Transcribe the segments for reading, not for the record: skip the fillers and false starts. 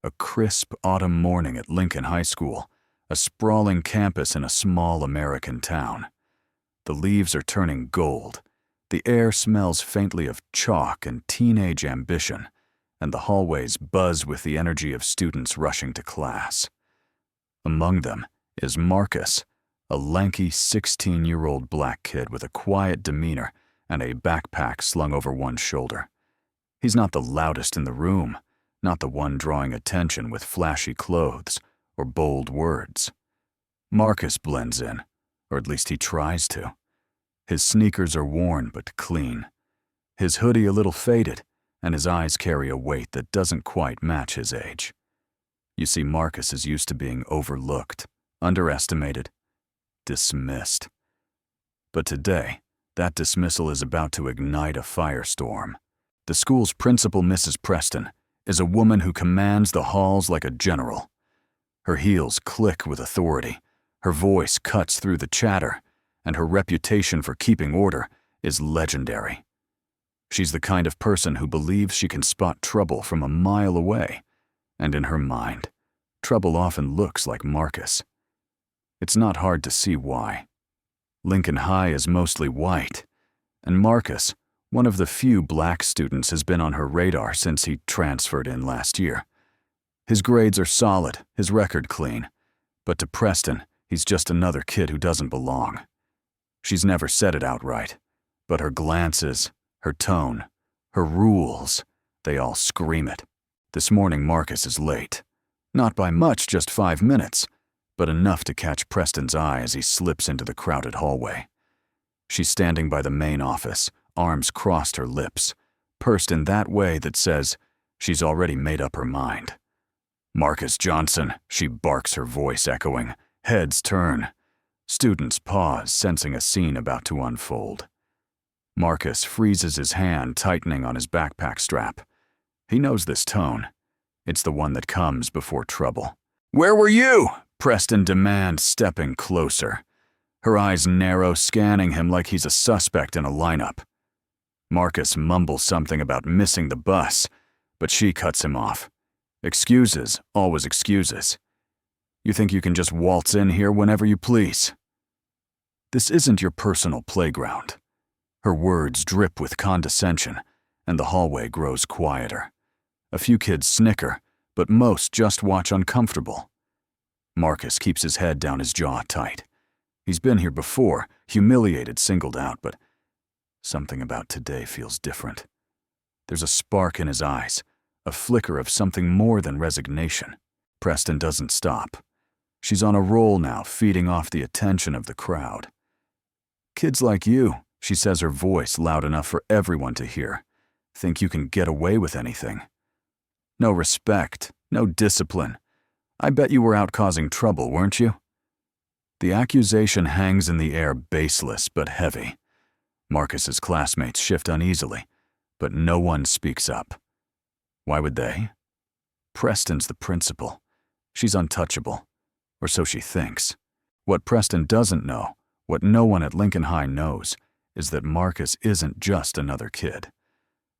A crisp autumn morning at Lincoln High School, a sprawling campus in a small American town. The leaves are turning gold. The air smells faintly of chalk and teenage ambition, and the hallways buzz with the energy of students rushing to class. Among them is Marcus, a lanky 16-year-old black kid with a quiet demeanor and a backpack slung over one shoulder. He's not the loudest in the room, not the one drawing attention with flashy clothes or bold words. Marcus blends in, or at least he tries to. His sneakers are worn but clean, his hoodie a little faded, and his eyes carry a weight that doesn't quite match his age. You see, Marcus is used to being overlooked, underestimated, dismissed. But today, that dismissal is about to ignite a firestorm. The school's principal, Mrs. Preston, is a woman who commands the halls like a general. Her heels click with authority, her voice cuts through the chatter, and her reputation for keeping order is legendary. She's the kind of person who believes she can spot trouble from a mile away, and in her mind, trouble often looks like Marcus. It's not hard to see why. Lincoln High is mostly white, and Marcus, one of the few black students, has been on her radar since he transferred in last year. His grades are solid, his record clean, but to Preston, he's just another kid who doesn't belong. She's never said it outright, but her glances, her tone, her rules, they all scream it. This morning Marcus is late. Not by much, just 5 minutes, but enough to catch Preston's eye as he slips into the crowded hallway. She's standing by the main office, arms crossed her lips, pursed in that way that says she's already made up her mind. "Marcus Johnson," she barks, her voice echoing. Heads turn. Students pause, sensing a scene about to unfold. Marcus freezes his hand, tightening on his backpack strap. He knows this tone. It's the one that comes before trouble. "Where were you?" Preston demands, stepping closer. Her eyes narrow, scanning him like he's a suspect in a lineup. Marcus mumbles something about missing the bus, but she cuts him off. Excuses, always excuses. You think you can just waltz in here whenever you please? This isn't your personal playground. Her words drip with condescension, and the hallway grows quieter. A few kids snicker, but most just watch uncomfortable. Marcus keeps his head down, his jaw tight. He's been here before, humiliated, singled out, but something about today feels different. There's a spark in his eyes, a flicker of something more than resignation. Preston doesn't stop. She's on a roll now, feeding off the attention of the crowd. "Kids like you," she says, her voice loud enough for everyone to hear, "think you can get away with anything. No respect, no discipline. I bet you were out causing trouble, weren't you?" The accusation hangs in the air, baseless but heavy. Marcus's classmates shift uneasily, but no one speaks up. Why would they? Preston's the principal. She's untouchable, or so she thinks. What Preston doesn't know, what no one at Lincoln High knows, is that Marcus isn't just another kid.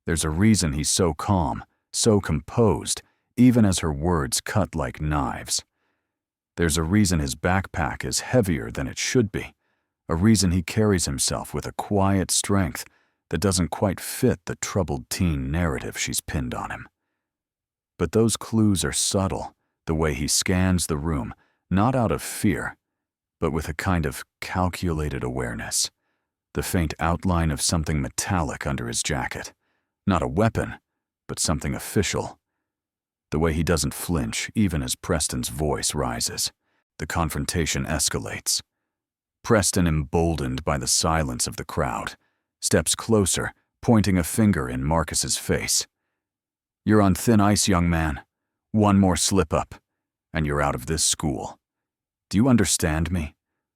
There's a reason he's so calm, so composed, even as her words cut like knives. There's a reason his backpack is heavier than it should be, a reason he carries himself with a quiet strength that doesn't quite fit the troubled teen narrative she's pinned on him. But those clues are subtle, the way he scans the room, not out of fear, but with a kind of calculated awareness, the faint outline of something metallic under his jacket. Not a weapon, but something official. The way he doesn't flinch, even as Preston's voice rises. The confrontation escalates. Preston, emboldened by the silence of the crowd, steps closer, pointing a finger in Marcus's face. "You're on thin ice, young man. One more slip-up, and you're out of this school. Do you understand me?"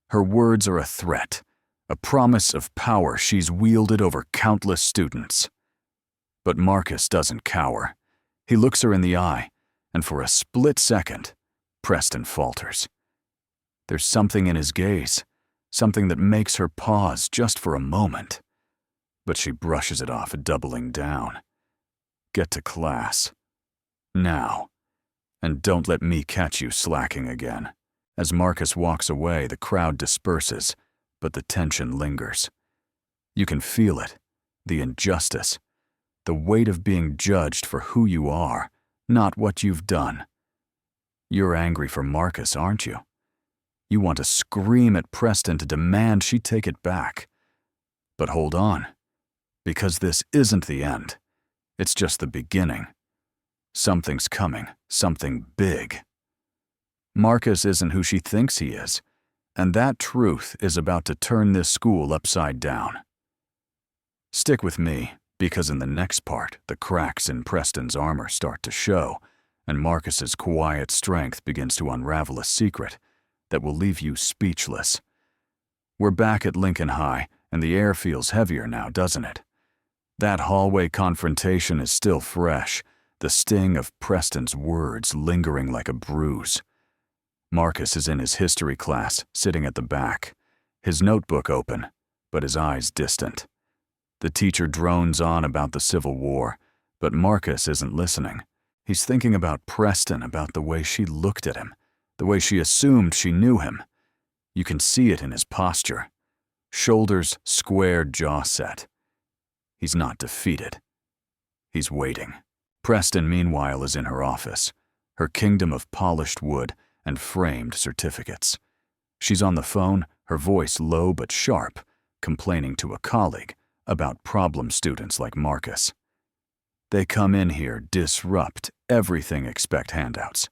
Her words are a threat, a promise of power she's wielded over countless students. But Marcus doesn't cower. He looks her in the eye, and for a split second, Preston falters. There's something in his gaze, something that makes her pause just for a moment. But she brushes it off, doubling down. Get to class. Now. And don't let me catch you slacking again. As Marcus walks away, the crowd disperses, but the tension lingers. You can feel it, the injustice, the weight of being judged for who you are, not what you've done. You're angry for Marcus, aren't you? You want to scream at Preston to demand she take it back. But hold on, because this isn't the end. It's just the beginning. Something's coming, something big. Marcus isn't who she thinks he is, and that truth is about to turn this school upside down. Stick with me, because in the next part, the cracks in Preston's armor start to show, and Marcus's quiet strength begins to unravel a secret that will leave you speechless. We're back at Lincoln High, and the air feels heavier now, doesn't it? That hallway confrontation is still fresh, the sting of Preston's words lingering like a bruise. Marcus is in his history class, sitting at the back, his notebook open, but his eyes distant. The teacher drones on about the Civil War, but Marcus isn't listening. He's thinking about Preston, about the way she looked at him, the way she assumed she knew him. You can see it in his posture. Shoulders squared, jaw set. He's not defeated. He's waiting. Preston, meanwhile, is in her office, her kingdom of polished wood and framed certificates. She's on the phone, her voice low but sharp, complaining to a colleague about problem students like Marcus. They come in here, disrupt everything, expect handouts,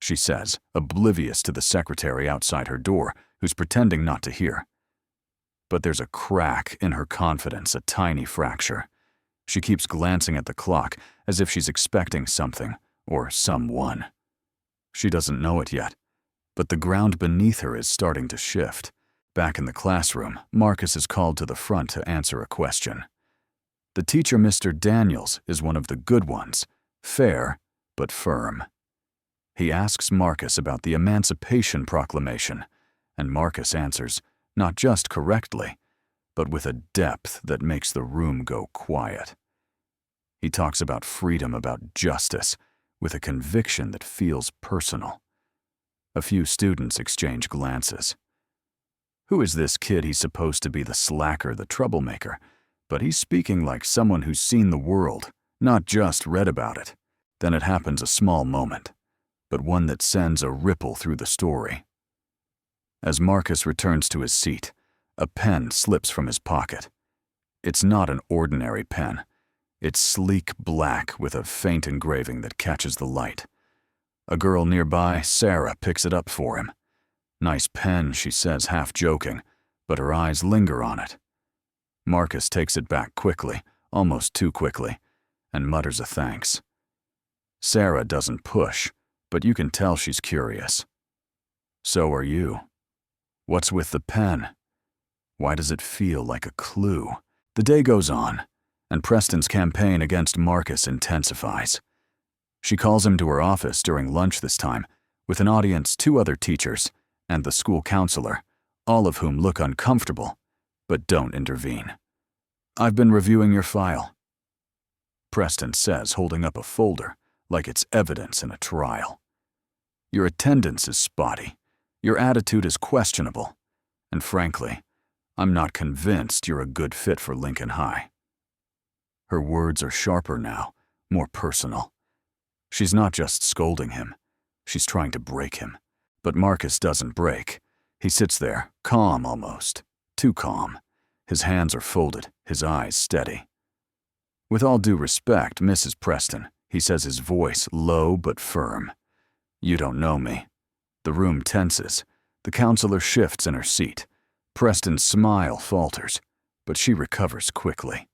she says, oblivious to the secretary outside her door, who's pretending not to hear. But there's a crack in her confidence, a tiny fracture. She keeps glancing at the clock as if she's expecting something or someone. She doesn't know it yet, but the ground beneath her is starting to shift. Back in the classroom, Marcus is called to the front to answer a question. The teacher, Mr. Daniels, is one of the good ones, fair but firm. He asks Marcus about the Emancipation Proclamation, and Marcus answers, not just correctly, but with a depth that makes the room go quiet. He talks about freedom, about justice, with a conviction that feels personal. A few students exchange glances. Who is this kid? He's supposed to be the slacker, the troublemaker, but he's speaking like someone who's seen the world, not just read about it. Then it happens, a small moment, but one that sends a ripple through the story. As Marcus returns to his seat, a pen slips from his pocket. It's not an ordinary pen. It's sleek black with a faint engraving that catches the light. A girl nearby, Sarah, picks it up for him. Nice pen, she says, half joking, but her eyes linger on it. Marcus takes it back quickly, almost too quickly, and mutters a thanks. Sarah doesn't push, but you can tell she's curious. So are you. What's with the pen? Why does it feel like a clue? The day goes on, and Preston's campaign against Marcus intensifies. She calls him to her office during lunch this time, with an audience, 2 other teachers, and the school counselor, all of whom look uncomfortable, but don't intervene. I've been reviewing your file, Preston says, holding up a folder, like it's evidence in a trial. Your attendance is spotty. Your attitude is questionable. And frankly, I'm not convinced you're a good fit for Lincoln High. Her words are sharper now, more personal. She's not just scolding him. She's trying to break him. But Marcus doesn't break. He sits there, calm almost. Too calm. His hands are folded, his eyes steady. With all due respect, Mrs. Preston, he says, his voice low but firm. You don't know me. The room tenses. The counselor shifts in her seat. Preston's smile falters, but she recovers quickly.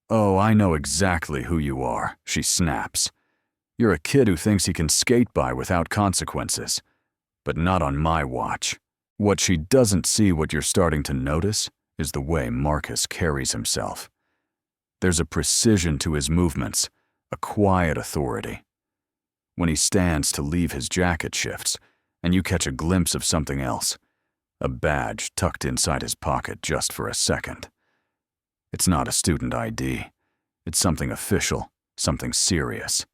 Oh, I know exactly who you are, she snaps. You're a kid who thinks he can skate by without consequences. But not on my watch. What she doesn't see, what you're starting to notice, is the way Marcus carries himself. There's a precision to his movements, a quiet authority. When he stands to leave, his jacket shifts, and you catch a glimpse of something else, a badge tucked inside his pocket just for a second. It's not a student ID. It's something official, something serious.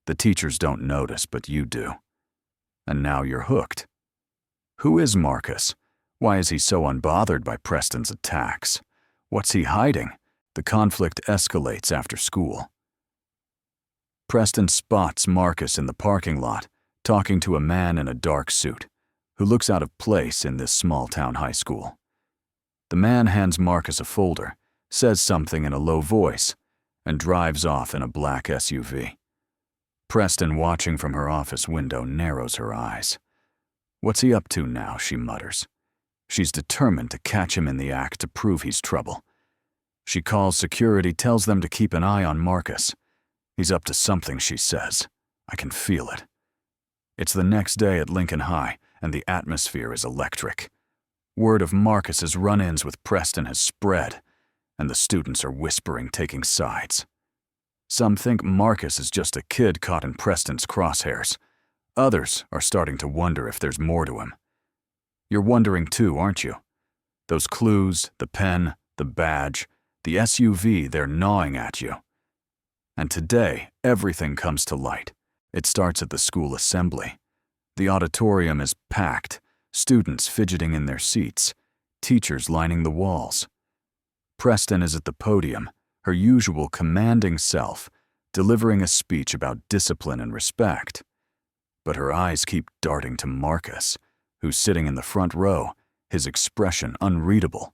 The teachers don't notice, but you do. And now you're hooked. Who is Marcus? Why is he so unbothered by Preston's attacks? What's he hiding? The conflict escalates after school. Preston spots Marcus in the parking lot, talking to a man in a dark suit, who looks out of place in this small-town high school. The man hands Marcus a folder, says something in a low voice, and drives off in a black SUV. Preston, watching from her office window, narrows her eyes. What's he up to now, she mutters. She's determined to catch him in the act to prove he's trouble. She calls security, tells them to keep an eye on Marcus. He's up to something, she says. I can feel it. It's the next day at Lincoln High, and the atmosphere is electric. Word of Marcus's run-ins with Preston has spread, and the students are whispering, taking sides. Some think Marcus is just a kid caught in Preston's crosshairs. Others are starting to wonder if there's more to him. You're wondering too, aren't you? Those clues, the pen, the badge, the SUV, they're gnawing at you. And today, everything comes to light. It starts at the school assembly. The auditorium is packed, students fidgeting in their seats, teachers lining the walls. Preston is at the podium, her usual commanding self, delivering a speech about discipline and respect. But her eyes keep darting to Marcus, who's sitting in the front row, his expression unreadable.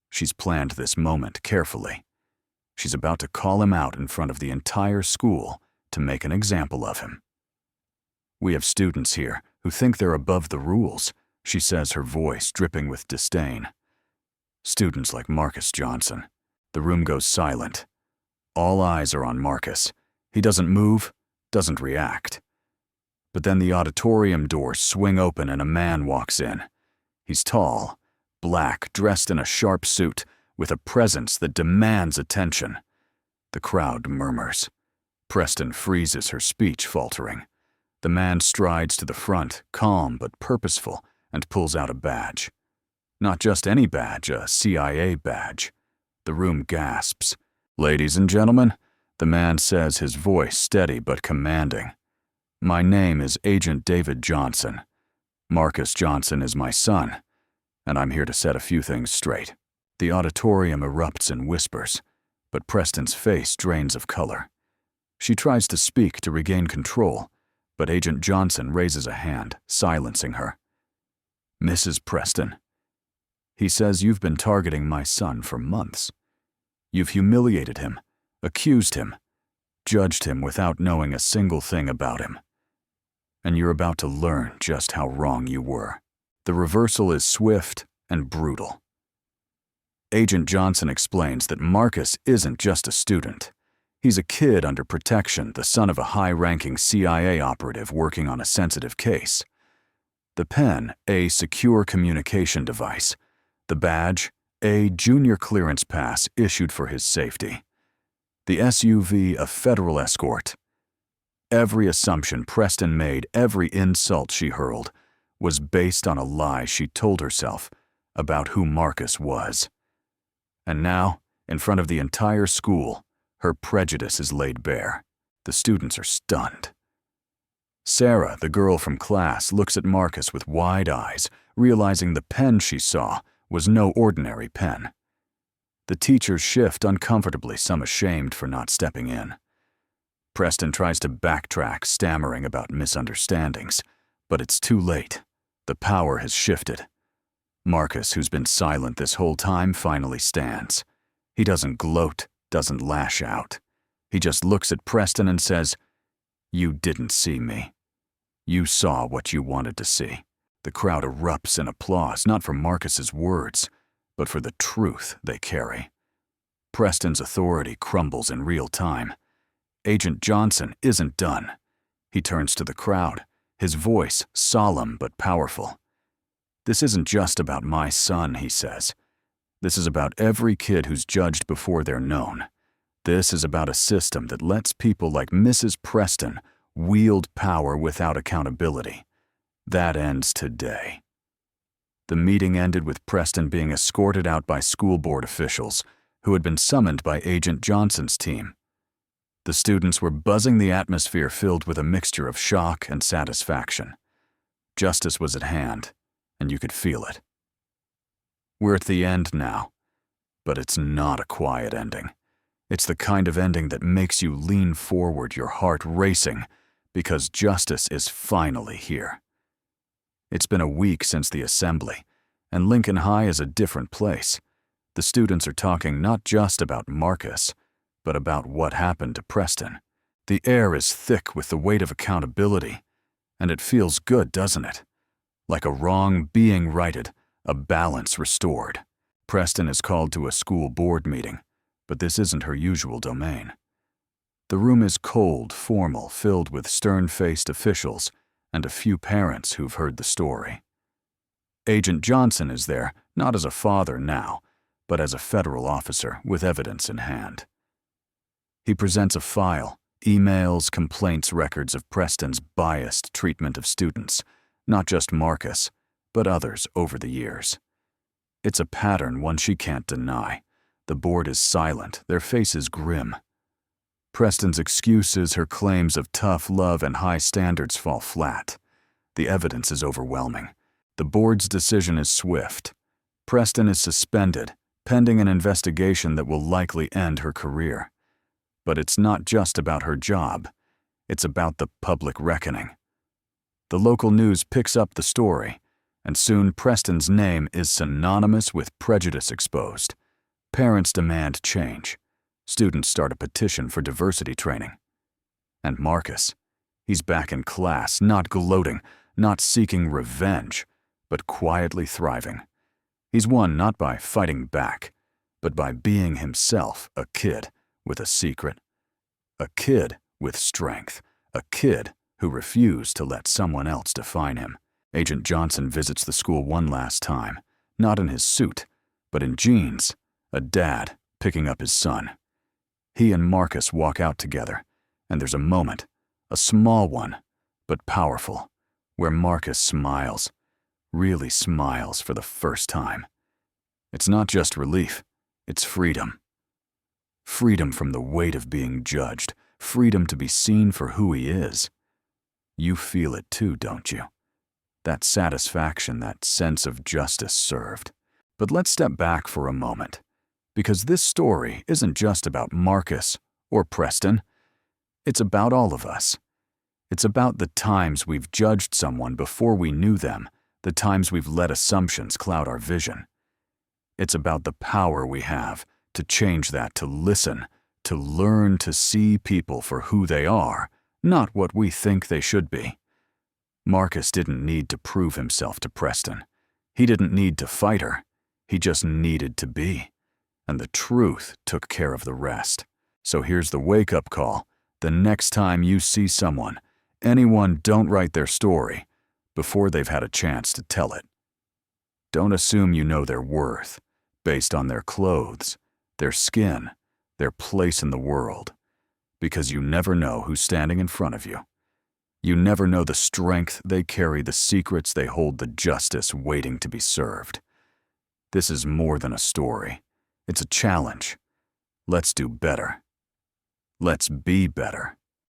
She's planned this moment carefully. She's about to call him out in front of the entire school to make an example of him. We have students here who think they're above the rules, she says, her voice dripping with disdain. Students like Marcus Johnson. The room goes silent. All eyes are on Marcus. He doesn't move, doesn't react. But then the auditorium doors swing open and a man walks in. He's tall, black, dressed in a sharp suit, with a presence that demands attention. The crowd murmurs. Preston freezes, her speech faltering. The man strides to the front, calm but purposeful, and pulls out a badge. Not just any badge, a CIA badge. The room gasps. Ladies and gentlemen, the man says, his voice steady but commanding. My name is Agent David Johnson. Marcus Johnson is my son, and I'm here to set a few things straight. The auditorium erupts in whispers, but Preston's face drains of color. She tries to speak to regain control, but Agent Johnson raises a hand, silencing her. Mrs. Preston, he says you've been targeting my son for months. You've humiliated him, accused him, judged him without knowing a single thing about him. And you're about to learn just how wrong you were. The reversal is swift and brutal. Agent Johnson explains that Marcus isn't just a student. He's a kid under protection, the son of a high-ranking CIA operative working on a sensitive case. The pen, a secure communication device. The badge, a junior clearance pass issued for his safety. The SUV, a federal escort. Every assumption Preston made, every insult she hurled, was based on a lie she told herself about who Marcus was. And now, in front of the entire school, her prejudice is laid bare. The students are stunned. Sarah, the girl from class, looks at Marcus with wide eyes, realizing the pen she saw was no ordinary pen. The teachers shift uncomfortably, some ashamed for not stepping in. Preston tries to backtrack, stammering about misunderstandings, but it's too late. The power has shifted. Marcus, who's been silent this whole time, finally stands. He doesn't gloat, doesn't lash out. He just looks at Preston and says, "You didn't see me. You saw what you wanted to see." The crowd erupts in applause, not for Marcus's words, but for the truth they carry. Preston's authority crumbles in real time. Agent Johnson isn't done. He turns to the crowd, his voice solemn but powerful. "This isn't just about my son," he says. "This is about every kid who's judged before they're known. This is about a system that lets people like Mrs. Preston wield power without accountability. That ends today." The meeting ended with Preston being escorted out by school board officials who had been summoned by Agent Johnson's team. The students were buzzing, the atmosphere filled with a mixture of shock and satisfaction. Justice was at hand, and you could feel it. We're at the end now, but it's not a quiet ending. It's the kind of ending that makes you lean forward, your heart racing, because justice is finally here. It's been a week since the assembly, and Lincoln High is a different place. The students are talking not just about Marcus, but about what happened to Preston. The air is thick with the weight of accountability, and it feels good, doesn't it? Like a wrong being righted, a balance restored. Preston is called to a school board meeting, but this isn't her usual domain. The room is cold, formal, filled with stern-faced officials and a few parents who've heard the story. Agent Johnson is there, not as a father now, but as a federal officer with evidence in hand. He presents a file, emails, complaints, records of Preston's biased treatment of students, not just Marcus, but others over the years. It's a pattern, one she can't deny. The board is silent, their faces grim. Preston's excuses, her claims of tough love and high standards fall flat. The evidence is overwhelming. The board's decision is swift. Preston is suspended, pending an investigation that will likely end her career. But it's not just about her job. It's about the public reckoning. The local news picks up the story, and soon Preston's name is synonymous with prejudice exposed. Parents demand change. Students start a petition for diversity training. And Marcus, he's back in class, not gloating, not seeking revenge, but quietly thriving. He's won not by fighting back, but by being himself, a kid with a secret. A kid with strength. A kid who refused to let someone else define him. Agent Johnson visits the school one last time, not in his suit, but in jeans, a dad picking up his son. He and Marcus walk out together, and there's a moment, a small one, but powerful, where Marcus smiles, really smiles for the first time. It's not just relief, it's freedom. Freedom from the weight of being judged, freedom to be seen for who he is. You feel it too, don't you? That satisfaction, that sense of justice served. But let's step back for a moment, because this story isn't just about Marcus or Preston. It's about all of us. It's about the times we've judged someone before we knew them, the times we've let assumptions cloud our vision. It's about the power we have to change that, to listen, to learn to see people for who they are, not what we think they should be. Marcus didn't need to prove himself to Preston. He didn't need to fight her. He just needed to be. And the truth took care of the rest. So here's the wake-up call. The next time you see someone, anyone, don't write their story before they've had a chance to tell it. Don't assume you know their worth based on their clothes, their skin, their place in the world, because you never know who's standing in front of you. You never know the strength they carry, the secrets they hold, the justice waiting to be served. This is more than a story. It's a challenge. Let's do better. Let's be better.